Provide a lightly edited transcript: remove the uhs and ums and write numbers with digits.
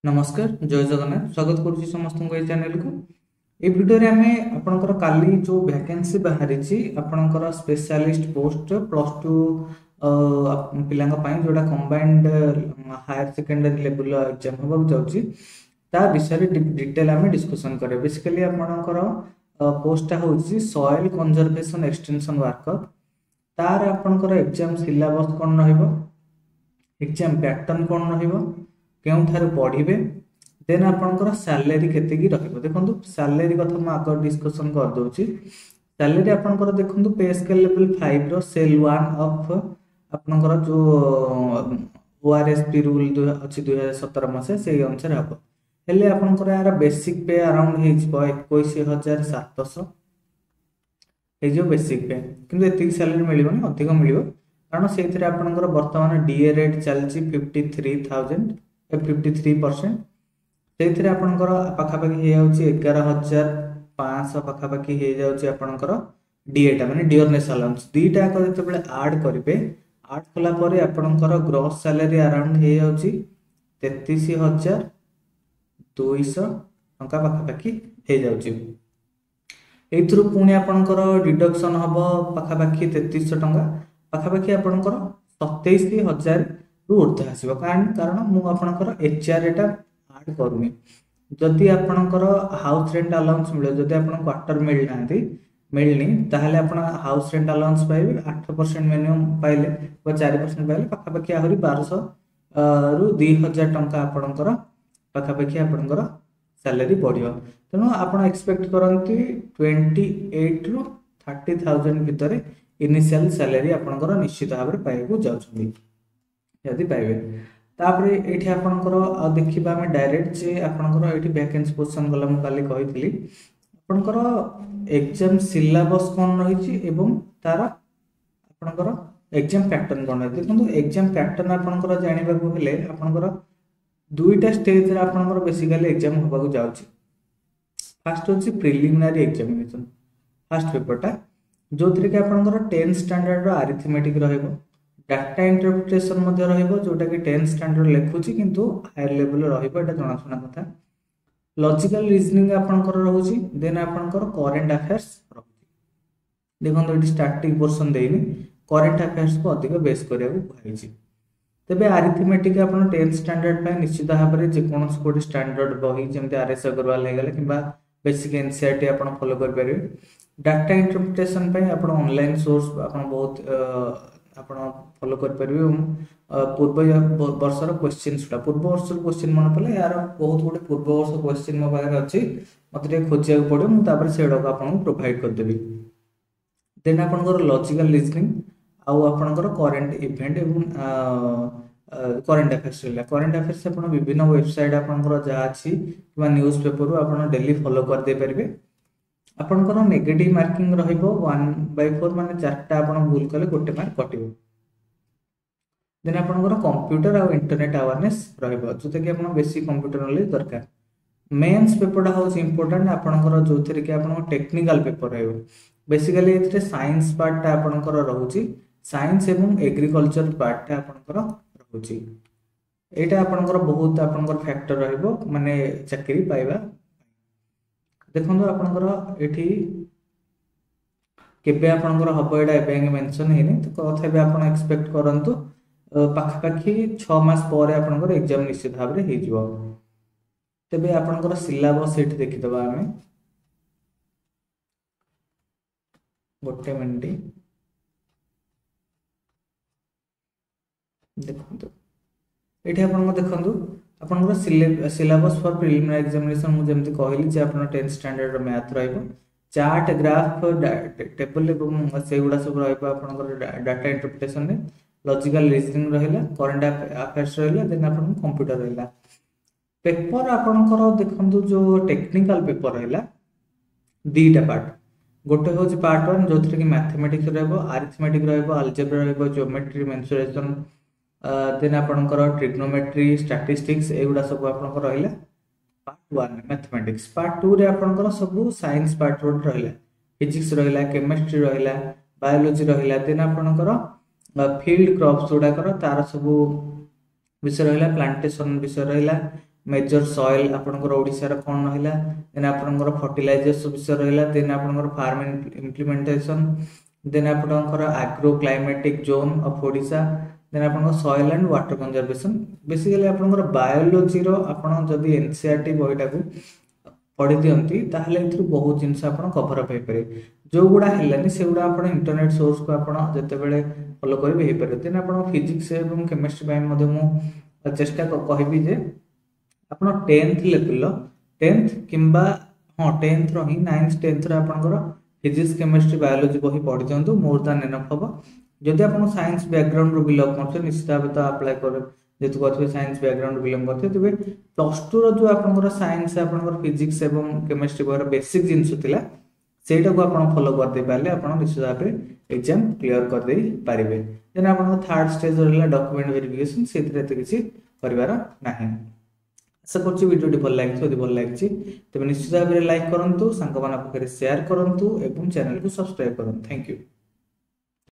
नमस्कार जय जगन्नाथ स्वागत करुच्ची समस्त चैनल को ये वीडियो रे आमे आपनकर काली जो वैकेंसी बाहरी आपनकर स्पेशलिस्ट पोस्ट +2 पिलांग पई जोडा combined higher secondary level exam होबा जाउची ता विषय डिटेल आमे डिस्कशन करे। बेसिकली आपनकर पोस्ट होउची सॉइल कंजर्वेशन एक्सटेंशन वर्कर तार आपनकर एग्जाम सिलेबस कोन रहइबो एग्जाम पैटर्न कोन रहइबो केउठार पढ़िबे देन आपनकर सैलरी केतेकी रहइबो। देखंतु सैलरी कथा म आगर डिस्कशन कर दोची। सैलरी आपनकर देखंतु पे स्केल लेवल 5 रो सेल 1 ऑफ आपनकर जो ओआरएसपी रूल अछि 2017 मसे सेही अनुसार हबो। हेले आपनकर यार बेसिक पे अराउंड हे 21700 हे जो बेसिक पे किंतु एतिक सैलरी मिलिबोनी अधिक मिलिबो कारण सेथिरे आपनकर वर्तमान डीए रेट चलची 53000 53% से आपनकर पाखापाखि हो जाउची 11500 पाखापाखि हो जाउची आपनकर डीएटा माने डियरनेस अलाउंस दीटा को जते बेले ऐड करिवे ऐड कला परे आपनकर ग्रॉस सैलरी अराउंड हो जाउची 33200 टंका पाखापाखि हो जाउची। एथरु पुणी आपनकर डिडक्शन हबो पाखापाखि 3300 टंका पाखापाखि आपनकर 27000 ऊर्ध्व आसीबो कारण मु आपनकर एचआर एटा ऐड करूनी। जदि आपनकर हाउस रेंट अलाउंस मिले जदि आपन क्वार्टर मिलनी ताहले आपन हाउस रेंट अलाउंस पाइबे 8% मिनिमम पाइले 4% पाइले पाखापाखि आहुरी 1200 रु 2000 टंका आपनकर पाखापाखि आपनकर सैलरी बढ़ियो। तेनो आपन एक्सपेक्ट करंती 28 रु 30000 भितरे इनिशियल सैलरी आपनकर निश्चित भाबरे पाइबो जाउछथि यदि पाइबे। तापरे एठी आपनकर आ देखिबा हम डायरेक्ट जे आपनकर एठी वैकेंसी पोजीशन गला म काली कहितली आपनकर एग्जाम सिलेबस कोन रहिछि एवं तार आपनकर एग्जाम पैटर्न कोन रहिछि। देखंतु एग्जाम पैटर्न आपनकर जानिबा को हेले आपनकर दुईटा स्टेज रे आपनकर बेसिकली एग्जाम होबा को जाउछि। फर्स्ट होछि प्रिलिमिनरी एग्जामिनेशन फर्स्ट पेपरटा जोथरे के आपनकर 10 स्टैंडर्ड रो अरिथमेटिक रहइबो डाटा इंटरप्रिटेशन मध्ये रहइबो जोटा कि 10 स्टैंडर्ड लेखुची किंतु हायर लेवल रहइबो एटा जणा सुना कथा। लॉजिकल रीजनिंग आपनकर रहउची देन आपनकर करंट अफेयर्स रहउची। देखंतु एटी स्टैटिक पोर्शन देइनी करंट अफेयर्स को अधिक बेस करिया को कहैछि। तबे अरिथमेटिक आपन 10 स्टैंडर्ड पे निश्चित भाबरे जे कोनस कोडी स्टैंडर्ड बही जेमते आरएस अग्रवाल हे गेले किबा बेसिक एनसीईआरटी आपन फॉलो कर परिबे। डाटा इंटरप्रिटेशन पे आपन ऑनलाइन सोर्स आपन बहुत आपण फॉलो कर परिबे। पूर्व वर्षर क्वेश्चन सुटा पूर्व वर्षर क्वेश्चन मन पले यार बहुत गुडे पूर्व वर्ष क्वेश्चन मो बारे अछि मते रे खोजिया पड़े मु तापर सेडो को आपन प्रोवाइड कर देबी। देन आपनकर लॉजिकल रीजनिंग आ आपनकर करंट इवेंट एवं करंट अफेयर्स आपन विभिन्न वेबसाइट आपनकर जा अछि किबा न्यूज़ पेपर आपन डेली फॉलो कर दे परिबे। आपनकर नेगेटिव मार्किंग रहइबो 1/4 माने 4टा आपन भूल कले गोटे मार्क कटिबो। देन आपनकर कंप्यूटर और इंटरनेट अवेयरनेस रहइबो जोते कि आपन बेसिक कंप्यूटर नॉलेज दरकार। मेंस पेपरटा होस इंपोर्टेंट आपनकर जोथरे कि आपन टेक्निकल पेपर रहइबो। बेसिकली एथरे साइंस पार्टटा आपनकर रहउची साइंस एवं एग्रीकल्चर पार्टटा आपनकर रहउची। एटा आपनकर बहुत आपनकर फैक्टर रहइबो माने चाकरी पाइबा। देखंतु आपनकर एठी केबे आपनकर हबो एडा एबे मेंशन हेनी तो कथा बे आपन एक्सपेक्ट करंतु पाखापाखि 6 मास परे आपनकर एग्जाम निश्चित भाबरे हे जिवो। तबे आपनकर सिलेबस एठी देखि दबा हमें गोटे मिनिट देखंतु एठी आपनकर देखंतु आपनकर सिलेबस फॉर प्रिलिमिनरी एग्जामिनेशन मु जेमति कहली जे आपन 10 स्टैंडर्ड मैथ रहइबो चार्ट ग्राफ टेबल एवं सेगुडा सब रहइबो आपनकर डाटा इंटरप्रिटेशन रे लॉजिकल रीजनिंग रहइला करंट अफेयर्स रहइला देन आपन कंप्यूटर रहइला। पेपर आपनकर देखंतु जो टेक्निकल पेपर रहइला दीटा पार्ट गोटे होची पार्ट 1 जोथरे कि मैथमेटिक्स रहइबो अरिथमेटिक रहइबो अलजेब्रा रहइबो ज्योमेट्री मेंसुरेशन देन आपनकर ट्रिग्नोमेट्री स्टैटिस्टिक्स एगुडा सब आपनकर रहइला पार्ट 1 मैथमेटिक्स। पार्ट 2 रे आपनकर सब साइंस पार्ट रोड रहइला फिजिक्स रहइला केमिस्ट्री रहइला बायोलॉजी रहइला देन आपनकर फील्ड क्रॉप्स जोडा कर तार सब विषय रहला प्लांटेशन विषय रहला मेजर सॉइल आपनकर ओडिसा रो कोन रहिला देन आपनकर फर्टिलाइजर्स विषय रहिला देन आपनकर फार्म इम्प्लीमेंटेशन देन आपनकर agro climatic zone of Odisha then आपनकर soil and water conservation basically आपनकर बायोलॉजी रो आपन जदी एनसीईआरटी बहिटा को पढ़ी दियंती ताहले इथु बहुत जिंस आपन कवर अप हे पारे जो गुडा हेलानी से गुडा आपन इंटरनेट सोर्स को आपन जते बेले फॉलो करिवे हे पारे देन आपन फिजिक्स एवं केमिस्ट्री बाय मध्ये मु चेष्टा कहबी जे आपन 10th लेवल 10th किंबा हां 10th रो ही 9th 10th रो आपनकर फिजिक्स केमिस्ट्री बायोलॉजी बही पढ़ी दियंतु मोर देन एनफ हबो जदि आपन साइंस बैकग्राउंड रो बिलोंग करछे निश्चित भाबे तो अप्लाई कर जेतु कहते साइंस बैकग्राउंड बिलोंग करते तबे +2 रो जो आपनकर साइंस आपनकर फिजिक्स एवं केमिस्ट्री बहर बेसिक जिंस थिला सेटा को आपन फॉलो कर दे पाले आपन निश्चित भाबे एग्जाम क्लियर कर दे पारिबे देन आपन थर्ड स्टेज रहला डॉक्यूमेंट वेरिफिकेशन सेतरे त किछि करिवार नाही आशा करछि वीडियो भल लागिछ यदि भल लागिछ तबे निश्चित भाबे लाइक करंतु संग माना पखरे शेयर करंतु एवं चैनल को सब्सक्राइब करंतु थैंक यू।